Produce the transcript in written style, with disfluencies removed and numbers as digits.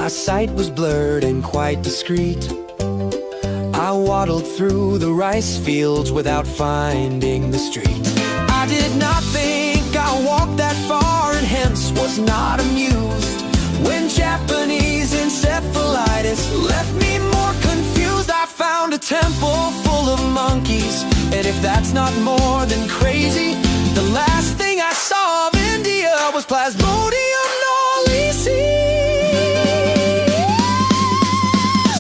My sight was blurred and quite discreet. I waddled through the rice fields without finding the street. I did not think I walked that far, and hence was not amused when Japanese encephalitis left me more confused. I found a temple full of monkeys, and if that's not more than crazy,